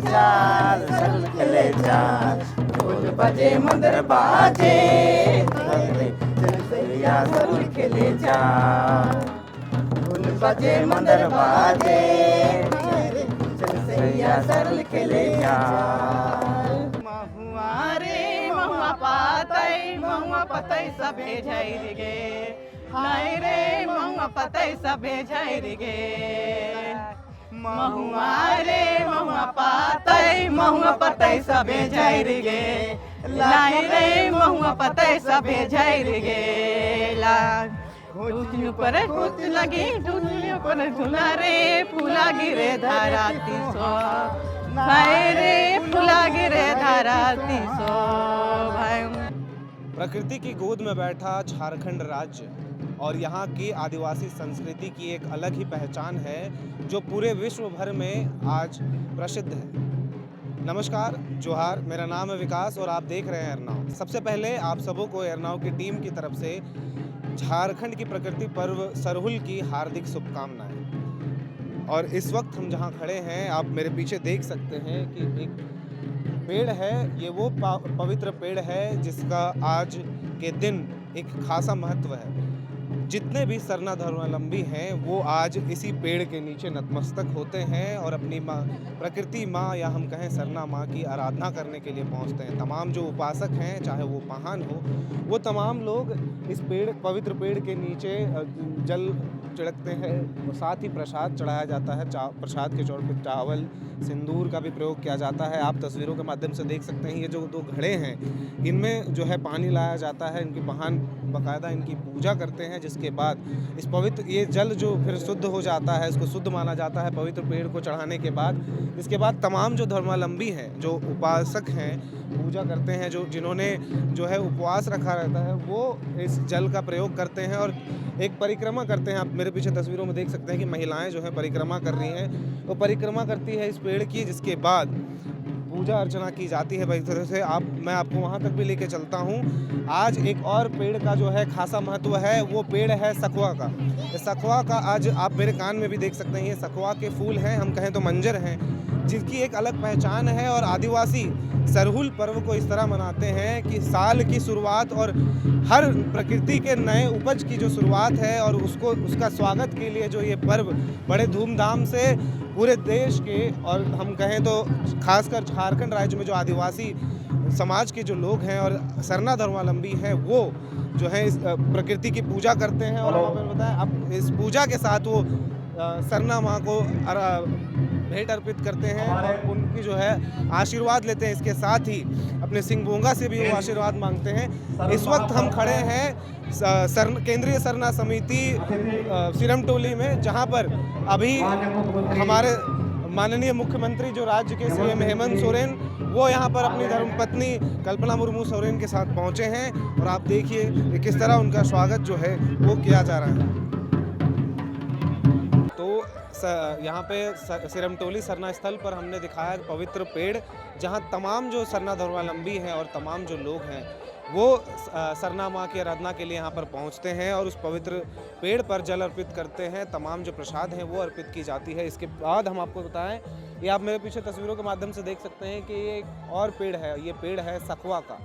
चाल सरल खेले चाल, ढोल बजे मंदिर बाजे, सैया सरल खेले चाल, ढोल बजे मंदिर बाजे, सैया सरल खेले चाल। महुआ रे महुआ पातै, महुआ पतै सबे झैर गे, हाय रे महुआ पतै सबे झैर गे। महुआ रे महुआ पातै, महुआ पतै सबे झैर गे, लाई रे महुआ पतै सबे झैर गे। ढूंढियों पर फूट लगी, ढूंढियों पर झूला रे, फूला गिरे धारा तीसो, भाई रे फूला गिरे धारा तीसो भाई। प्रकृति की गोद में बैठा झारखंड राज्य और यहाँ की आदिवासी संस्कृति की एक अलग ही पहचान है जो पूरे विश्व भर में आज प्रसिद्ध है। नमस्कार, जोहार, मेरा नाम है विकास और आप देख रहे हैं एरनाव। सबसे पहले आप सबों को एरनाव की टीम की तरफ से झारखंड की प्रकृति पर्व सरहुल की हार्दिक शुभकामनाएं। और इस वक्त हम जहाँ खड़े हैं, आप मेरे पीछे देख सकते हैं कि एक पेड़ है। ये वो पवित्र पेड़ है जिसका आज के दिन एक खासा महत्व है। जितने भी सरना धर्मावलंबी हैं वो आज इसी पेड़ के नीचे नतमस्तक होते हैं और अपनी माँ, प्रकृति माँ या हम कहें सरना माँ की आराधना करने के लिए पहुँचते हैं। तमाम जो उपासक हैं, चाहे वो पाहन हो, वो तमाम लोग इस पेड़, पवित्र पेड़ के नीचे जल छिड़कते हैं और साथ ही प्रसाद चढ़ाया जाता है। प्रसाद के तौर पर चावल, सिंदूर का भी प्रयोग किया जाता है। आप तस्वीरों के माध्यम से देख सकते हैं, ये जो दो घड़े हैं, इनमें जो है पानी लाया जाता है। इनकी पाहन बाकायदा इनकी पूजा करते हैं, जिसके बाद इस पवित्र ये जल जो फिर शुद्ध हो जाता है, इसको शुद्ध माना जाता है पवित्र पेड़ को चढ़ाने के बाद। इसके बाद तमाम जो धर्मावलंबी हैं, जो उपासक हैं, पूजा करते हैं, जिन्होंने जो है उपवास रखा रहता है, वो इस जल का प्रयोग करते हैं और एक परिक्रमा करते हैं। आप मेरे पीछे तस्वीरों में देख सकते हैं कि महिलाएं जो है परिक्रमा कर रही हैं। वो परिक्रमा करती है इस पेड़ की, जिसके बाद पूजा अर्चना की जाती है। भाई तरह से मैं आपको वहाँ तक भी लेके चलता हूँ। आज एक और पेड़ का जो है खासा महत्व है, वो पेड़ है सखुआ का। सखुआ का आज आप मेरे कान में भी देख सकते हैं, ये सखुआ के फूल हैं, हम कहें तो मंजर हैं, जिनकी एक अलग पहचान है। और आदिवासी सरहुल पर्व को इस तरह मनाते हैं कि साल की शुरुआत और हर प्रकृति के नए उपज की जो शुरुआत है और उसका स्वागत के लिए जो ये पर्व बड़े धूमधाम से पूरे देश के और हम कहें तो खासकर झारखंड राज्य में जो आदिवासी समाज के जो लोग हैं और सरना धर्मावलंबी हैं, वो जो है इस प्रकृति की पूजा करते हैं। और मैंने बताया, अब इस पूजा के साथ वो सरना माँ को भेंट अर्पित करते हैं और उनकी जो है आशीर्वाद लेते हैं। इसके साथ ही अपने सिंगभोंगा से भी वो आशीर्वाद मांगते हैं। इस वक्त हम खड़े हैं केंद्रीय सरना समिति सिरमटोली में, जहां पर अभी हमारे माननीय मुख्यमंत्री जो राज्य के सीएम हेमंत सोरेन, वो यहाँ पर अपनी धर्मपत्नी कल्पना मुर्मू सोरेन के साथ पहुँचे हैं। और आप देखिए किस तरह उनका स्वागत जो है वो किया जा रहा है। यहाँ पे सिरमटोली सरना स्थल पर हमने दिखाया पवित्र पेड़, जहाँ तमाम जो सरना धर्मावलंबी हैं और तमाम जो लोग हैं वो सरना माँ की आराधना के लिए यहाँ पर पहुँचते हैं और उस पवित्र पेड़ पर जल अर्पित करते हैं। तमाम जो प्रसाद हैं वो अर्पित की जाती है। इसके बाद हम आपको बताएं, ये आप मेरे पीछे तस्वीरों के माध्यम से देख सकते हैं कि ये एक और पेड़ है, ये पेड़ है सखुआ का।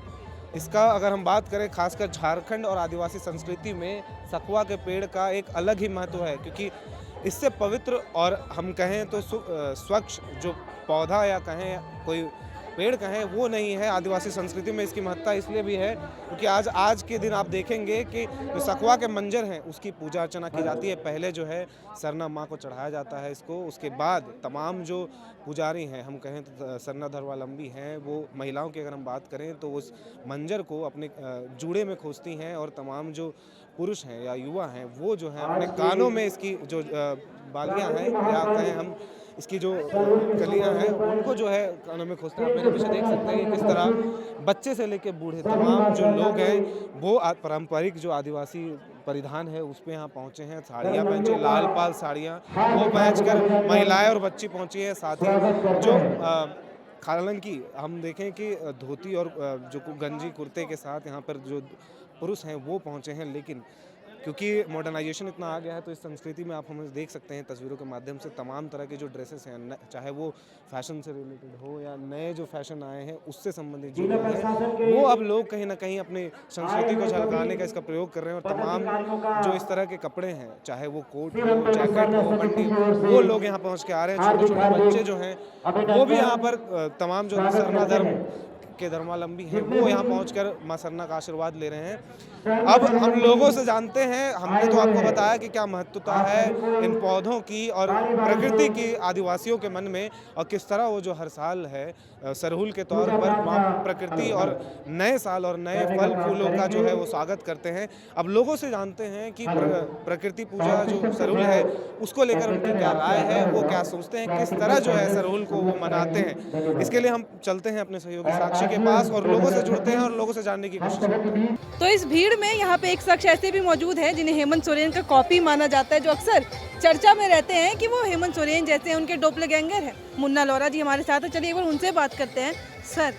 इसका अगर हम बात करें खासकर झारखंड और आदिवासी संस्कृति में, सखुआ के पेड़ का एक अलग ही महत्व है, क्योंकि इससे पवित्र और हम कहें तो स्वच्छ जो पौधा या कहें कोई पेड़ कहें वो नहीं है। आदिवासी संस्कृति में इसकी महत्ता इसलिए भी है क्योंकि आज के दिन आप देखेंगे कि जो सखुआ के मंजर हैं उसकी पूजा अर्चना की जाती है। पहले जो है सरना माँ को चढ़ाया जाता है इसको, उसके बाद तमाम जो पुजारी हैं, हम कहें तो सरना धर्मावलंबी हैं, वो महिलाओं की अगर हम बात करें तो उस मंजर को अपने जूड़े में खोजती हैं और तमाम जो पुरुष हैं या युवा हैं वो जो है अपने कानों में इसकी जो बालियाँ हैं या कहें हम इसकी जो कलियां हैं उनको जो है कानों में खोजते हैं। आप मेरे पीछे देख सकते हैं कि किस तरह बच्चे से लेकर बूढ़े तमाम जो लोग हैं वो पारंपरिक जो आदिवासी परिधान है उस पे यहाँ पहुँचे हैं। साड़ियाँ पहनचे, लाल पाल साड़ियाँ वो पहनकर महिलाएं और बच्ची पहुँची है। साथ ही जो हालांकि हम देखें कि धोती और जो गंजी कुर्ते के साथ यहाँ पर जो पुरुष हैं वो पहुँचे हैं, लेकिन क्योंकि मॉडर्नाइजेशन इतना आ गया है, तो इस संस्कृति में आप हमें देख सकते हैं तस्वीरों के माध्यम से तमाम तरह के जो ड्रेसेस हैं, चाहे वो फैशन से रिलेटेड हो या नए जो फैशन आए हैं उससे संबंधित जो है, वो अब लोग कहीं ना कहीं अपनी संस्कृति को झलकाने का इसका प्रयोग कर रहे हैं। और तमाम जो इस तरह के कपड़े हैं, चाहे वो कोट हो, जैकेट हो, बंडी, वो लोग यहाँ पहुँच के आ रहे हैं। छोटे छोटे बच्चे जो हैं वो भी यहाँ पर तमाम जो सरना धर्म के धर्मावलंबी हैं वो यहाँ पहुंचकर मां सरना का आशीर्वाद ले रहे हैं। अब हम लोगों से जानते हैं, हमने तो आपको बताया कि क्या महत्वता है इन पौधों की और प्रकृति की आदिवासियों के मन में, और किस तरह वो जो हर साल है सरहुल के तौर पर मां प्रकृति और नए साल और नए फल फूलों का जो है वो स्वागत करते हैं। अब लोगों से जानते हैं कि प्रकृति पूजा जो सरहुल है उसको लेकर उनकी क्या राय है, वो क्या सोचते हैं, किस तरह जो है सरहुल को वो मनाते हैं। इसके लिए हम चलते हैं अपने सहयोगी साक्षी के पास और लोगों से जुड़ते हैं और लोगों से जानने की कोशिश करते हैं। तो इस भीड़ में यहाँ पे एक शख्स ऐसे भी मौजूद है जिन्हें हेमंत सोरेन का कॉपी माना जाता है, जो अक्सर चर्चा में रहते हैं कि वो हेमंत सोरेन जैसे हैं, उनके डोपलगैंगर हैं। मुन्ना लौरा जी हमारे साथ है, चलिए एक बार उनसे बात करते हैं। सर,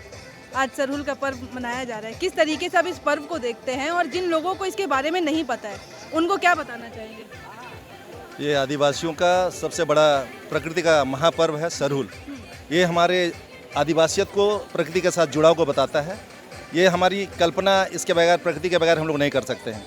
आज सरहुल का पर्व मनाया जा रहा है, किस तरीके से आप इस पर्व को देखते हैं और जिन लोगों को इसके बारे में नहीं पता है उनको क्या बताना चाहेंगे? ये आदिवासियों का सबसे बड़ा प्रकृति का महापर्व है सरहुल। ये हमारे आदिवासियत को प्रकृति के साथ जुड़ाव को बताता है। ये हमारी कल्पना इसके बगैर, प्रकृति के बगैर हम लोग नहीं कर सकते हैं,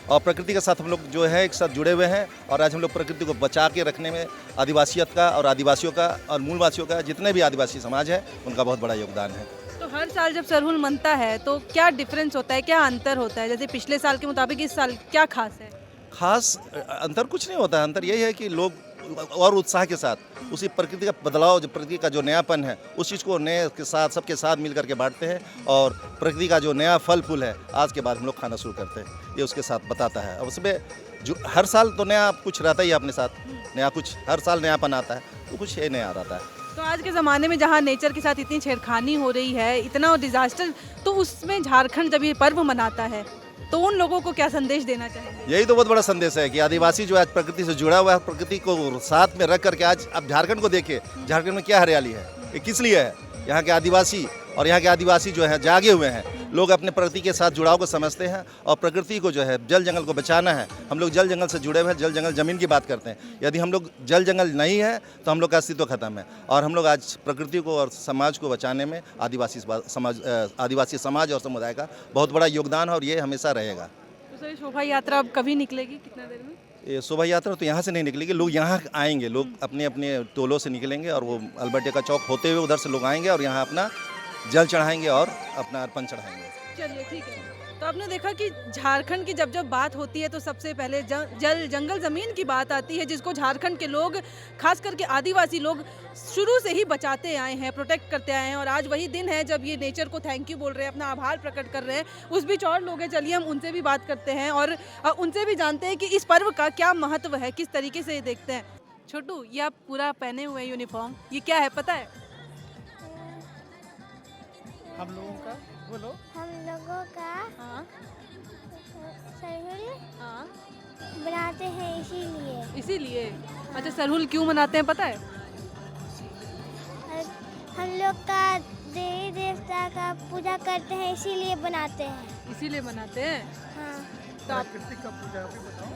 और प्रकृति के साथ हम लोग जो है एक साथ जुड़े हुए हैं। और आज हम लोग प्रकृति को बचा के रखने में आदिवासियत का और आदिवासियों का और मूलवासियों का, जितने भी आदिवासी समाज है, उनका बहुत बड़ा योगदान है। तो हर साल जब सरहुल मनता है तो क्या डिफरेंस होता है, क्या अंतर होता है? जैसे पिछले साल के मुताबिक इस साल क्या खास है? खास अंतर कुछ नहीं होता है। अंतर यही है कि लोग और उत्साह के साथ उसी प्रकृति का बदलाव, जो प्रकृति का जो नयापन है, उस चीज़ को नए के साथ सबके साथ मिल करके बांटते हैं। और प्रकृति का जो नया फल फूल है आज के बाद हम लोग खाना शुरू करते हैं, ये उसके साथ बताता है। और उसमें जो हर साल तो नया कुछ रहता ही है अपने साथ, नया कुछ हर साल नयापन आता है, तो कुछ ये नया रहता है। तो आज के ज़माने में जहाँ नेचर के साथ इतनी छेड़खानी हो रही है, इतना डिजास्टर, तो उसमें झारखंड जब ये पर्व मनाता है तो उन लोगों को क्या संदेश देना चाहेंगे? यही तो बहुत बड़ा संदेश है कि आदिवासी जो आज प्रकृति से जुड़ा हुआ है, प्रकृति को साथ में रख करके आज अब झारखंड को देखिए, झारखंड में क्या हरियाली है, ये किस लिए है? यहाँ के आदिवासी और यहाँ के आदिवासी जो है जागे हुए हैं। लोग अपने प्रकृति के साथ जुड़ाव को समझते हैं और प्रकृति को जो है, जल जंगल को बचाना है। हम लोग जल जंगल से जुड़े हुए हैं, जल जंगल ज़मीन की बात करते हैं। यदि हम लोग जल जंगल नहीं है तो हम लोग का अस्तित्व खत्म है। और हम लोग आज प्रकृति को और समाज को बचाने में आदिवासी समाज और समुदाय का बहुत बड़ा योगदान है, और ये हमेशा रहेगा। तो सर, शोभा यात्रा अब कभी निकलेगी, कितना देर में? ये शोभा यात्रा तो यहाँ से नहीं निकलेगी, लोग यहाँ आएंगे, लोग अपने अपने टोलों से निकलेंगे और वो अल्बर्टे का चौक होते हुए उधर से लोग आएंगे और यहाँ अपना जल चढ़ाएंगे और अपना अर्पण चढ़ाएंगे। चलिए ठीक है। तो आपने देखा कि झारखंड की जब जब बात होती है तो सबसे पहले जल जंगल ज़मीन की बात आती है, जिसको झारखंड के लोग, खास करके आदिवासी लोग, शुरू से ही बचाते आए हैं, प्रोटेक्ट करते आए हैं। और आज वही दिन है जब ये नेचर को थैंक यू बोल रहे हैं, अपना आभार प्रकट कर रहे हैं। उस बीच और लोग हैं, चलिए हम उनसे भी बात करते हैं और उनसे भी जानते हैं कि इस पर्व का क्या महत्व है, किस तरीके से ये देखते हैं। छोटू, ये आप पूरा पहने हुए यूनिफॉर्म, ये क्या है पता है? हम लोगों का बोलो। हम लोगों का हाँ सरहुल हाँ, बनाते हैं इसीलिए। इसीलिए। अच्छा, सरहुल क्यों मनाते हैं पता है? और हम लोग का देवी देवता का पूजा करते हैं इसीलिए बनाते हैं। इसीलिए मनाते हैं। हाँ, तो आप प्रकृति का पूजा भी बताओ।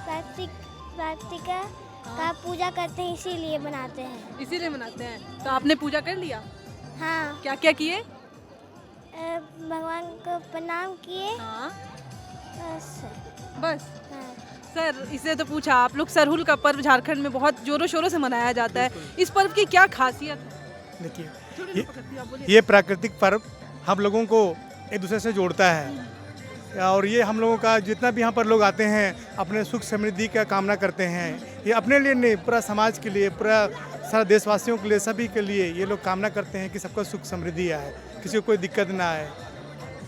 प्रकृति का पूजा करते हैं इसीलिए बनाते हैं। इसीलिए मनाते हैं। तो आपने पूजा कर लिया? हाँ, क्या क्या किए? भगवान को प्रणाम किए। हाँ, बस। बस। हाँ। सर, इससे तो पूछा, आप लोग सरहुल का पर्व झारखंड में बहुत जोरों शोरों से मनाया जाता है, इस पर्व की क्या खासियत है? देखिए, ये प्राकृतिक पर्व हम लोगों को एक दूसरे से जोड़ता है, और ये हम लोगों का जितना भी यहाँ पर लोग आते हैं अपने सुख समृद्धि का कामना करते हैं। ये अपने लिए नहीं, पूरा समाज के लिए, पूरा सारा देशवासियों के लिए, सभी के लिए ये लोग कामना करते हैं कि सबका सुख समृद्धि आए, किसी को कोई दिक्कत ना आए।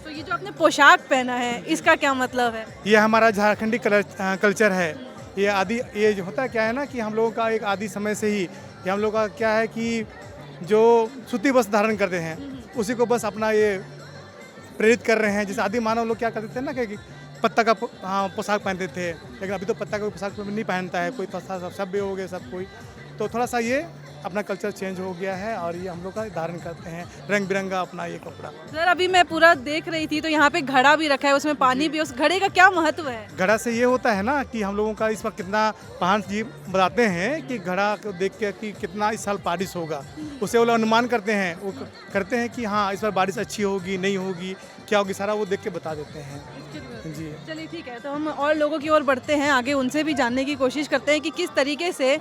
तो ये जो आपने पोशाक पहना है, इसका क्या मतलब है? ये हमारा झारखंडी कल्चर है। ये जो होता क्या है ना कि हम लोगों का एक आदि समय से ही ये हम लोग का क्या है कि जो सूती वस्त्र धारण करते हैं उसी को बस अपना ये प्रेरित कर रहे हैं। जैसे आदि मानव लोग क्या करते थे ना कि पत्ता का पोशाक पहनते थे, लेकिन अभी तो पत्ता का पोशाक नहीं पहनता है कोई, सभ्य हो गए सब कोई। तो थोड़ा सा ये अपना कल्चर चेंज हो गया है और ये हम लोग का धारण करते हैं रंग बिरंगा अपना ये कपड़ा। सर अभी मैं पूरा देख रही थी तो यहाँ पे घड़ा भी रखा है, उसमें पानी भी, उस घड़े का क्या महत्व है? घड़ा से ये होता है ना कि हम लोगों का इस वक्त कितना पहाड़ जी बताते हैं कि घड़ा को देख के कि कितना इस साल बारिश होगा, उसे वो लोग अनुमान करते हैं, वो करते हैं कि हाँ इस बार बारिश अच्छी होगी नहीं होगी क्या होगी, सारा वो देख के बता देते हैं जी। चलिए ठीक है, तो हम और लोगों की ओर बढ़ते हैं, आगे उनसे भी जानने की कोशिश करते हैं कि किस तरीके से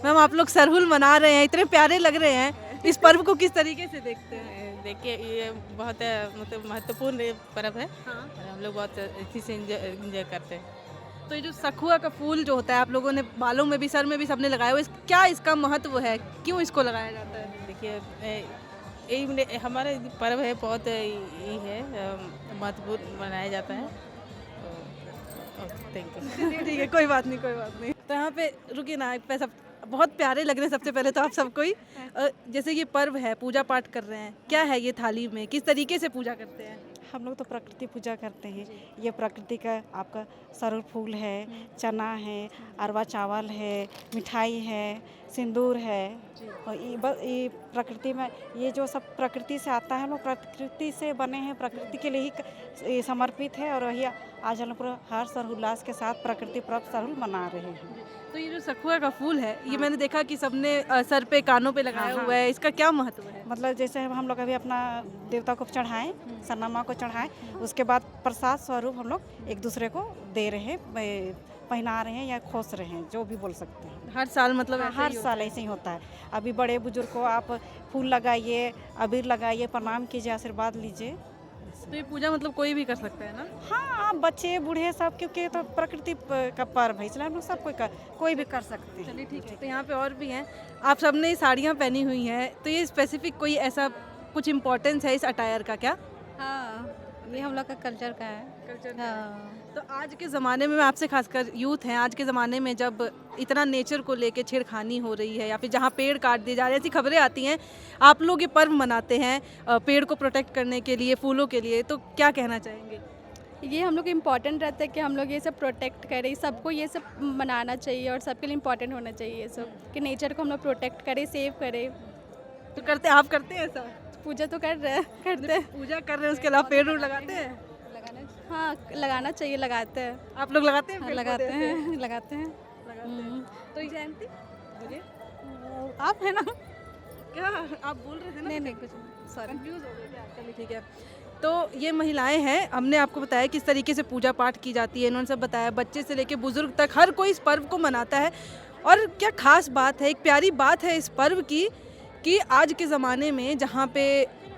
मैम आप लोग सरहुल मना रहे हैं, इतने प्यारे लग रहे हैं, इस पर्व को किस तरीके से देखते हैं? देखिए ये बहुत मतलब महत्वपूर्ण पर्व है हाँ। और हम लोग बहुत अच्छी से इंजॉय करते हैं। तो ये जो सखुआ का फूल जो होता है आप लोगों ने बालों में भी सर में भी सबने लगाया हुआ, क्या इसका महत्व है, क्यों इसको लगाया जाता है? देखिए यही हमारा पर्व है, बहुत ये है महत्वपूर्ण मनाया जाता है। Thank you. ठीक है, कोई बात नहीं कोई बात नहीं। तो यहाँ पे रुकिए ना, एक पैसा बहुत प्यारे लग रहे हैं सबसे पहले तो आप सबको ही। जैसे ये पर्व है, पूजा पाठ कर रहे हैं, क्या है ये थाली में, किस तरीके से पूजा करते हैं? हम लोग तो प्रकृति पूजा करते हैं। ये प्रकृति का आपका सरल फूल है, चना है, अरवा चावल है, मिठाई है, सिंदूर है और ये प्रकृति में ये जो सब प्रकृति से आता है, हम लोग प्रकृति से बने हैं, प्रकृति के लिए ही समर्पित है और वही आज हम लोग पूरा हर्ष और उल्लास के साथ प्रकृति पर्व सरहुल मना रहे हैं। तो ये जो सखुआ का फूल है ये मैंने देखा कि सबने सर पे कानों पे लगाया हाँ। हुआ है, इसका क्या महत्व है? मतलब जैसे हम लोग अभी अपना देवता को चढ़ाएं, सरना माँ को चढ़ाएं, उसके बाद प्रसाद स्वरूप हम लोग एक दूसरे को दे रहे हैं, पहना रहे हैं या खोस रहे हैं, जो भी बोल सकते हैं। हर साल मतलब ऐसा हर ही साल ऐसे ही होता है। अभी बड़े बुजुर्ग को आप फूल लगाइए, अबीर लगाइए, प्रणाम कीजिए, आशीर्वाद लीजिए। तो ये पूजा मतलब कोई भी कर सकता है ना? हाँ, बच्चे बूढ़े सब, क्योंकि तो प्रकृति का पर्व है, इसलिए हम लोग सब कोई भी कर सकते हैं। चलिए ठीक है, तो यहाँ पे और भी हैं, आप सबने साड़ियाँ पहनी हुई हैं, तो ये स्पेसिफिक कोई ऐसा कुछ इम्पोर्टेंस है इस अटायर का क्या? हाँ, ये हम लोग का कल्चर का है। कल्चर हाँ। तो आज के ज़माने में, मैं आपसे खासकर यूथ हैं, आज के ज़माने में जब इतना नेचर को लेके छेड़खानी हो रही है या फिर जहाँ पेड़ काट दिए जा रहे हैं, ऐसी खबरें आती हैं, आप लोग ये पर्व मनाते हैं पेड़ को प्रोटेक्ट करने के लिए, फूलों के लिए, तो क्या कहना चाहेंगे? ये हम लोग को इम्पोर्टेंट रहता है कि हम लोग ये सब प्रोटेक्ट करें, सबको ये सब मनाना चाहिए और सबके लिए इम्पोर्टेंट होना चाहिए ये सब, कि नेचर को हम लोग प्रोटेक्ट करें, सेव करें। तो करते, आप करते हैं ऐसा? पूजा तो कर रहे हैं, करते हैं। पूजा कर रहे हैं, उसके अलावा पेड़ लगाते हैं? हाँ, लगाना चाहिए, लगाते हैं। आप लोग लगाते हैं? हाँ, पेड़ लगाते पौधे ऐसे? हैं, लगाते हैं। लगाते हैं। तो ये जयंती बोलिए, आप है ना? क्या आप बोल रहे थे ना? नहीं कुछ सॉरी। कंफ्यूज हो गए क्या? चलिए ठीक है। तो ये महिलाएं हैं, हमने आपको बताया किस तरीके से पूजा पाठ की जाती है, इन्होंने सब बताया, बच्चे से लेके बुजुर्ग तक हर कोई इस पर्व को मनाता है। और क्या खास बात है, एक प्यारी बात है इस पर्व की कि आज के ज़माने में जहाँ पे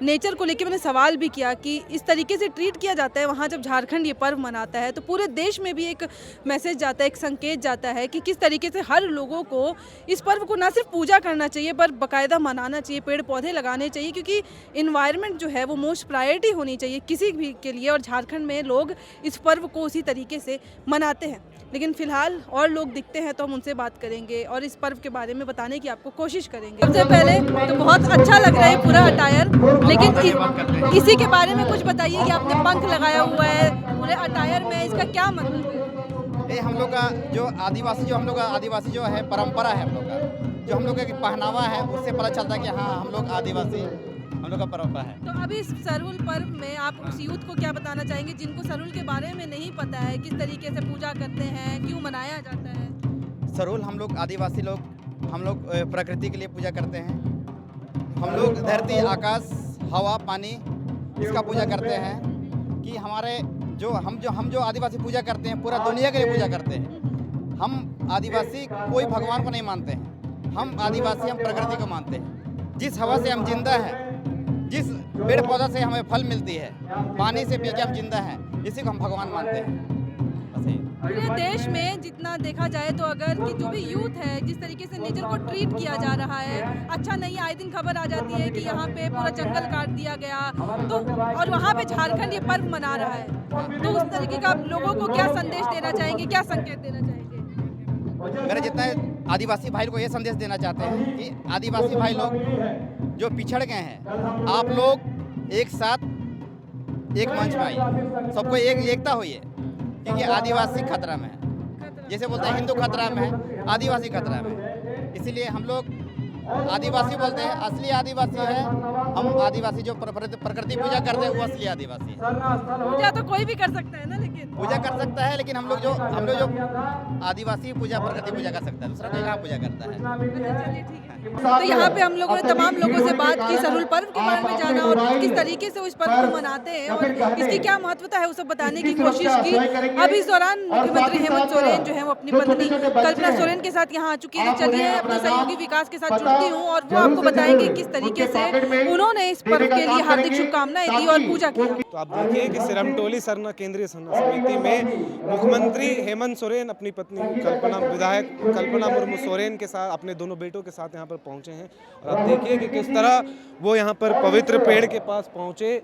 नेचर को लेके मैंने सवाल भी किया कि इस तरीके से ट्रीट किया जाता है, वहाँ जब झारखंड ये पर्व मनाता है तो पूरे देश में भी एक मैसेज जाता है, एक संकेत जाता है कि किस तरीके से हर लोगों को इस पर्व को ना सिर्फ पूजा करना चाहिए पर बाकायदा मनाना चाहिए, पेड़ पौधे लगाने चाहिए, क्योंकि इन्वायरमेंट जो है वो मोस्ट प्रायोरिटी होनी चाहिए किसी भी के लिए। और झारखंड में लोग इस पर्व को उसी तरीके से मनाते हैं। लेकिन फिलहाल और लोग दिखते हैं तो हम उनसे बात करेंगे और इस पर्व के बारे में बताने की आपको कोशिश करेंगे। सबसे पहले तो बहुत अच्छा लग रहा है पूरा अटायर, लेकिन इसी के बारे में कुछ बताइए कि आपने पंख लगाया हुआ है पूरे अटायर में, इसका क्या मतलब है? ये हम लोग का जो आदिवासी जो है परंपरा है, हम लोग का जो हम लोग का पहनावा है, उससे पता चलता है कि हाँ हम लोग आदिवासी, हम लोग का परंपरा है। तो अभी इस सरहुल पर्व में आप उस यूथ को क्या बताना चाहेंगे जिनको सरहुल के बारे में नहीं पता है, किस तरीके से पूजा करते हैं, क्यों मनाया जाता है? सरहुल हम लोग आदिवासी लोग, हम लोग प्रकृति के लिए पूजा करते हैं। हम लोग धरती, आकाश, हवा, पानी इसका पूजा करते हैं कि हमारे हम जो आदिवासी पूजा करते हैं पूरा दुनिया के लिए पूजा करते हैं। हम आदिवासी कोई भगवान को नहीं मानते हैं, हम आदिवासी हम प्रकृति को मानते हैं। जिस हवा से हम जिंदा हैं, जिस पेड़ पौधा से हमें फल मिलती है, पानी से पी के हम जिंदा हैं, इसी को हम भगवान मानते हैं। पूरे देश में जितना देखा जाए तो अगर कि जो भी यूथ है जिस तरीके से नेचर को ट्रीट किया जा रहा है, अच्छा नहीं, आए दिन खबर आ जाती है कि यहाँ पे पूरा जंगल काट दिया गया, तो और वहाँ पे झारखंड ये पर्व मना रहा है, तो उस तरीके का आप लोगों को क्या संदेश देना चाहेंगे, क्या संकेत देना चाहेंगे? मेरे जितना आदिवासी भाई को ये संदेश देना चाहते हैं कि आदिवासी भाई लोग जो पिछड़ गए हैं, आप लोग एक साथ एक मंच में आइए, सबको एकता हुई है, क्योंकि आदिवासी खतरा में है। जैसे बोलते हैं हिंदू खतरा में है, आदिवासी खतरा में है। इसीलिए हम लोग आदिवासी बोलते हैं, असली आदिवासी है हम। आदिवासी जो प्रकृति पूजा करते हैं वो असली आदिवासी है। पूजा तो कोई भी कर सकता है ना, लेकिन पूजा कर सकता है, लेकिन हम लोग जो आदिवासी पूजा प्रकृति पूजा कर सकता है, दूसरा कोई कहाँ पूजा करता है। चलिए ठीक है। तो यहाँ पे हम लोगों ने तमाम लोगों से बात की, सरूल पर्व के बारे में जाना और किस तरीके से उस पर्व को मनाते हैं और इसकी क्या महत्वता है वो सब बताने की कोशिश की। अब इस दौरान मुख्यमंत्री हेमंत सोरेन जो है वो अपनी पत्नी कल्पना सोरेन के साथ यहाँ आ चुकी है। चलिए अपने सहयोगी विकास के साथ जुड़ती हूँ और वो आपको बताएंगे किस तरीके से उन्होंने इस पर्व के लिए हार्दिक शुभकामनाएं दी और पूजा किया। तो आप देखिए कि सिरमटोली सरना केंद्रीय सरना समिति में मुख्यमंत्री हेमंत सोरेन अपनी पत्नी विधायक कल्पना मुर्मू सोरेन के साथ अपने दोनों बेटों के साथ यहाँ पर पहुँचे हैं। और आप देखिए कि किस तरह वो यहाँ पर पवित्र पेड़ के पास पहुँचे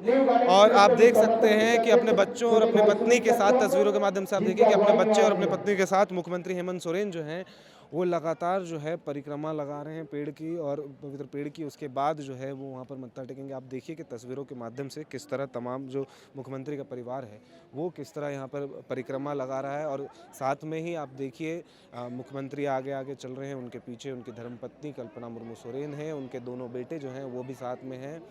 और आप देख सकते हैं कि अपने बच्चों और अपनी पत्नी के साथ तस्वीरों के माध्यम से आप देखिए कि अपने बच्चे और अपनी पत्नी के साथ मुख्यमंत्री हेमंत सोरेन जो हैं वो लगातार जो है परिक्रमा लगा रहे हैं पेड़ की और पवित्र पेड़ की। उसके बाद जो है वो वहाँ पर मत्था टेकेंगे। आप देखिए कि तस्वीरों के माध्यम से किस तरह तमाम जो मुख्यमंत्री का परिवार है वो किस तरह यहाँ पर परिक्रमा लगा रहा है। और साथ में ही आप देखिए मुख्यमंत्री आगे आगे चल रहे हैं, उनके पीछे उनकी धर्मपत्नी कल्पना मुर्मू सोरेन है, उनके दोनों बेटे जो हैं वो भी साथ में हैं।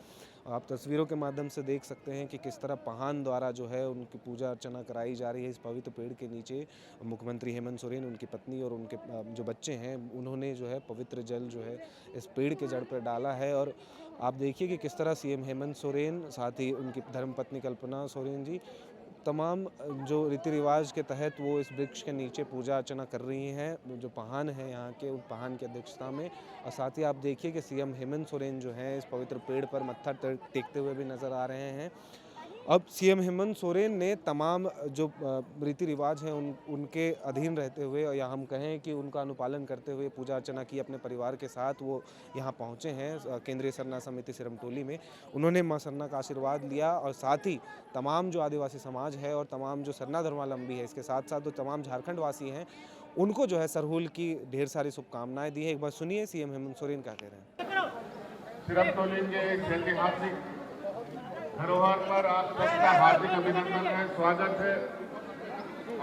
आप तस्वीरों के माध्यम से देख सकते हैं कि किस तरह पहान द्वारा जो है उनकी पूजा अर्चना कराई जा रही है इस पवित्र पेड़ के नीचे। मुख्यमंत्री हेमंत सोरेन, उनकी पत्नी और उनके जो बच्चे हैं उन्होंने जो है पवित्र जल जो है इस पेड़ के जड़ पर डाला है। और आप देखिए कि किस तरह सीएम हेमंत सोरेन साथ ही उनकी धर्मपत्नी कल्पना सोरेन जी तमाम जो रीति रिवाज के तहत वो इस वृक्ष के नीचे पूजा अर्चना कर रही हैं। जो पहान है यहाँ के उन पहान की अध्यक्षता में। और साथ ही आप देखिए कि सीएम हेमंत सोरेन जो हैं इस पवित्र पेड़ पर मत्था टेकते हुए भी नज़र आ रहे हैं। अब सीएम हेमंत सोरेन ने तमाम जो रीति रिवाज हैं उनके अधीन रहते हुए या हम कहें कि उनका अनुपालन करते हुए पूजा अर्चना की अपने परिवार के साथ वो यहाँ पहुँचे हैं केंद्रीय सरना समिति सिरमटोली में। उन्होंने मां सरना का आशीर्वाद लिया और साथ ही तमाम जो आदिवासी समाज है और तमाम जो सरना धर्मावलंबी है, इसके साथ साथ जो तमाम झारखंड वासी हैं उनको जो है सरहुल की ढेर सारी शुभकामनाएं दी है। एक बार सुनिए सीएम हेमंत सोरेन क्या कह रहे हैं। सिरमटोली के ऐतिहासिक धरोहर पर आप सबका हार्दिक अभिनंदन है, स्वागत है।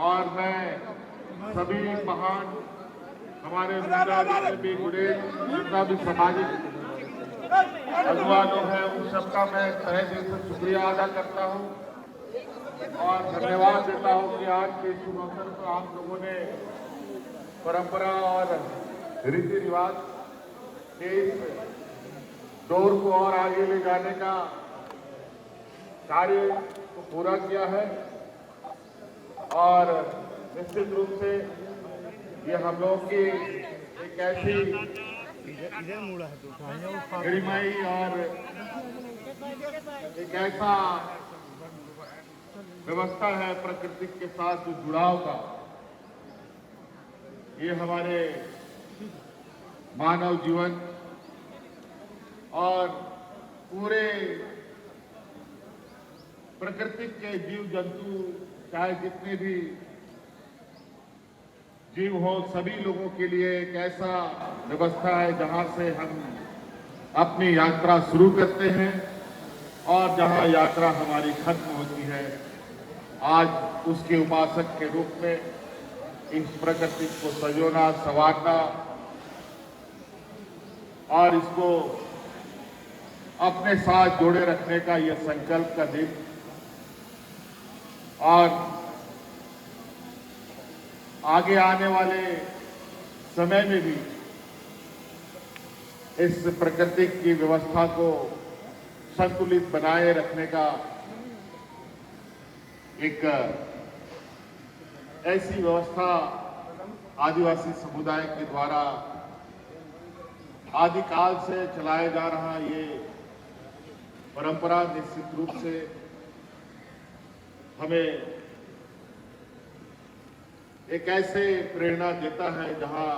और मैं सभी महान हमारे जितने भी जुड़े जितना भी सामाजिक अगुवा लोग हैं उन सबका मैं तहे दिल से शुक्रिया अदा करता हूं और धन्यवाद देता हूं कि आज के शुभ अवसर पर आप लोगों ने परंपरा और रीति रिवाज के इस दौर को और आगे ले जाने का कार्य को पूरा किया है। और निश्चित रूप से ये हम लोग की एक ऐसी गरिमाई और एक ऐसा व्यवस्था है प्रकृति के साथ जो जुड़ाव का, ये हमारे मानव जीवन और पूरे प्रकृति के जीव जंतु चाहे जितने भी जीव हो सभी लोगों के लिए एक ऐसा व्यवस्था है जहां से हम अपनी यात्रा शुरू करते हैं और जहां यात्रा हमारी खत्म होती है। आज उसके उपासक के रूप में इस प्रकृति को सजोना, संवारना और इसको अपने साथ जोड़े रखने का यह संकल्प का दिन और आगे आने वाले समय में भी इस प्रकृति की व्यवस्था को संतुलित बनाए रखने का एक ऐसी व्यवस्था आदिवासी समुदाय के द्वारा आदिकाल से चलाया जा रहा ये परंपरा निश्चित रूप से हमें एक ऐसे प्रेरणा देता है जहां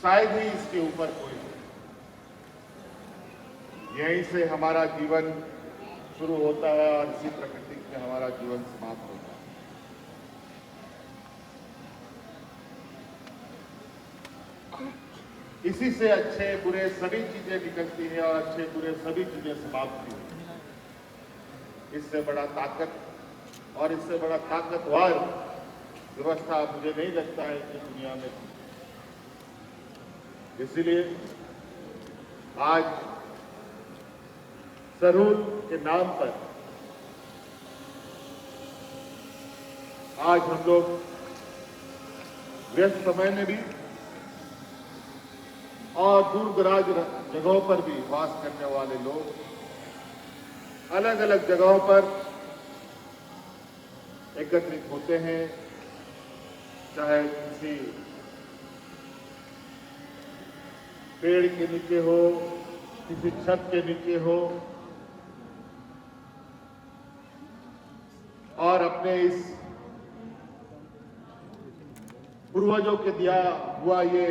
शायद ही इसके ऊपर कोई, यहीं से हमारा जीवन शुरू होता है और इसी प्रकृति में हमारा जीवन समाप्त होता है। इसी से अच्छे बुरे सभी चीजें निकलती हैं और अच्छे बुरे सभी चीजें समाप्त होती हैं। इससे बड़ा ताकत और इससे बड़ा ताकतवर व्यवस्था मुझे नहीं लगता है कि दुनिया में। इसलिए आज सरहुल के नाम पर आज हम लोग व्यस्त समय में भी और दूर दराज जगहों पर भी वास करने वाले लोग अलग अलग जगहों पर एकत्रित होते हैं, चाहे किसी पेड़ के नीचे हो, किसी छत के नीचे हो, और अपने इस पूर्वजों के दिया हुआ ये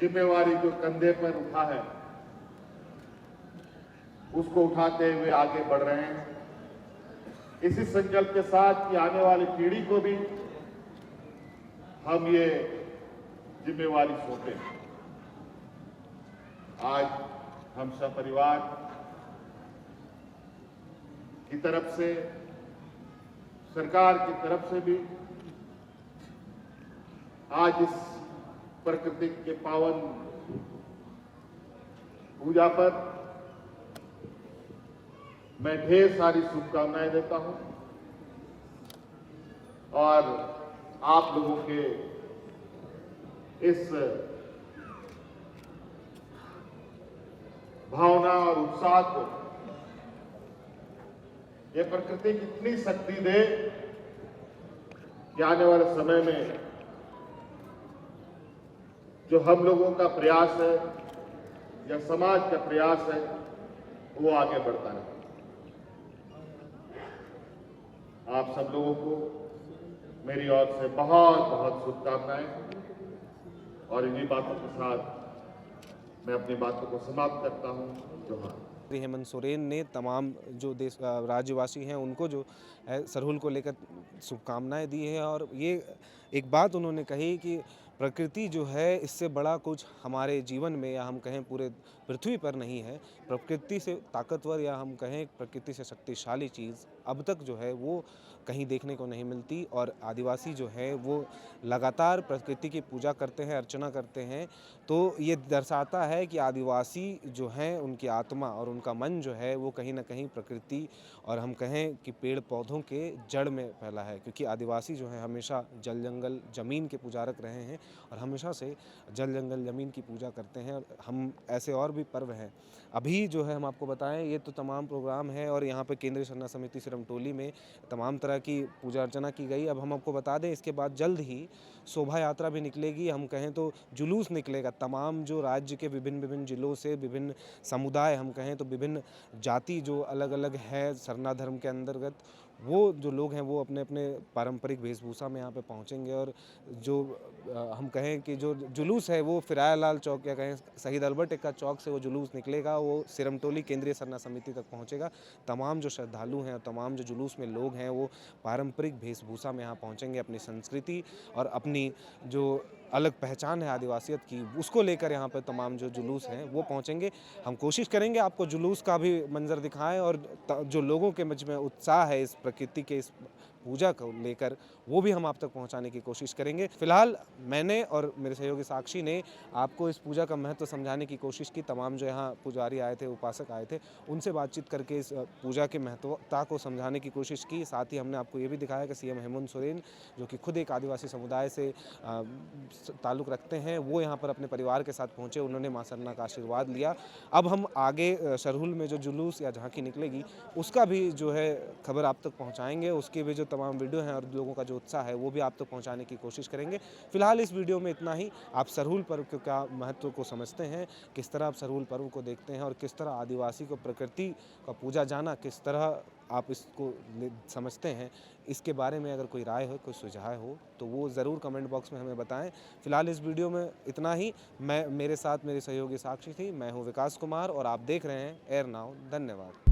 जिम्मेवारी जो कंधे पर उठा है, उसको उठाते हुए आगे बढ़ रहे हैं। इसी संकल्प के साथ कि आने वाली पीढ़ी को भी हम ये जिम्मेवारी सौंपे। आज हम सपरिवार की तरफ से, सरकार की तरफ से भी आज इस प्रकृति के पावन पूजा पर मैं ढेर सारी शुभकामनाएं देता हूं और आप लोगों के इस भावना और उत्साह को ये प्रकृति कितनी शक्ति दे कि आने वाले समय में जो हम लोगों का प्रयास है या समाज का प्रयास है वो आगे बढ़ता है। आप सब लोगों को मेरी ओर से बहुत बहुत शुभकामनाएं और इन्हीं बातों के साथ मैं अपनी बातों को समाप्त करता हूं। जोहार। हेमंत सोरेन ने तमाम जो देश राज्यवासी हैं उनको जो है सरहुल को लेकर शुभकामनाएं दी है और ये एक बात उन्होंने कही कि प्रकृति जो है इससे बड़ा कुछ हमारे जीवन में या हम कहें पूरे पृथ्वी पर नहीं है। प्रकृति से ताकतवर या हम कहें प्रकृति से शक्तिशाली चीज़ अब तक जो है वो कहीं देखने को नहीं मिलती और आदिवासी जो है वो लगातार प्रकृति की पूजा करते हैं, अर्चना करते हैं। तो ये दर्शाता है कि आदिवासी जो हैं उनकी आत्मा और उनका मन जो है वो कहीं ना कहीं प्रकृति और हम कहें कि पेड़ पौधों के जड़ में फैला है, क्योंकि आदिवासी जो है हमेशा जल जंगल ज़मीन के पुजारक रहे हैं और हमेशा से जल जंगल ज़मीन की पूजा करते हैं। और हम ऐसे और भी पर्व हैं अभी जो है हम आपको बताएं, ये तो तमाम प्रोग्राम है और यहाँ पे केंद्रीय सरना समिति सिरमटोली में तमाम तरह की पूजा अर्चना की गई। अब हम आपको बता दें इसके बाद जल्द ही शोभा यात्रा भी निकलेगी, हम कहें तो जुलूस निकलेगा। तमाम जो राज्य के विभिन्न विभिन्न जिलों से विभिन्न समुदाय हम कहें तो विभिन्न जाति जो अलग अलग है सरना धर्म के अंतर्गत, वो जो लोग हैं वो अपने अपने पारंपरिक वेशभूषा में यहाँ पे पहुँचेंगे और जो हम कहें कि जो जुलूस है वो फिराया लाल चौक या कहें शहीद अल्बर्ट एक्का चौक से वो जुलूस निकलेगा, वो सिरमटोली केंद्रीय सरना समिति तक पहुँचेगा। तमाम जो श्रद्धालु हैं और तमाम जो जुलूस में लोग हैं वो पारंपरिक वेशभूषा में यहाँ पहुँचेंगे, अपनी संस्कृति और अपनी जो अलग पहचान है आदिवासियत की उसको लेकर यहाँ पर तमाम जो जुलूस हैं वो पहुँचेंगे। हम कोशिश करेंगे आपको जुलूस का भी मंजर दिखाएं और जो लोगों के मध्य में उत्साह है इस प्रकृति के इस पूजा को लेकर वो भी हम आप तक पहुंचाने की कोशिश करेंगे। फिलहाल मैंने और मेरे सहयोगी साक्षी ने आपको इस पूजा का महत्व समझाने की कोशिश की। तमाम जो यहाँ पुजारी आए थे, उपासक आए थे, उनसे बातचीत करके इस पूजा की महत्वता को समझाने की कोशिश की। साथ ही हमने आपको ये भी दिखाया कि सीएम हेमंत सोरेन जो कि खुद एक आदिवासी समुदाय से ताल्लुक़ रखते हैं, वो यहाँ पर अपने परिवार के साथ पहुँचे, उन्होंने माँ सरना का आशीर्वाद लिया। अब हम आगे सरहुल में जो जुलूस या झांकी निकलेगी उसका भी जो है खबर आप तक पहुँचाएँगे, उसके भी जो तमाम वीडियो हैं और लोगों का जो उत्साह है वो भी आप तक पहुंचाने की कोशिश करेंगे। फिलहाल इस वीडियो में इतना ही। आप सरहुल पर्व के क्या महत्व को समझते हैं, किस तरह आप सरहुल पर्व को देखते हैं और किस तरह आदिवासी को प्रकृति का पूजा जाना किस तरह आप इसको समझते हैं, इसके बारे में अगर कोई राय हो, कोई सुझाव हो तो वो ज़रूर कमेंट बॉक्स में हमें बताएं। फिलहाल इस वीडियो में इतना ही। मेरे साथ मेरे सहयोगी साक्षी थी, मैं हूँ विकास कुमार और आप देख रहे हैं एयर नाउ। धन्यवाद।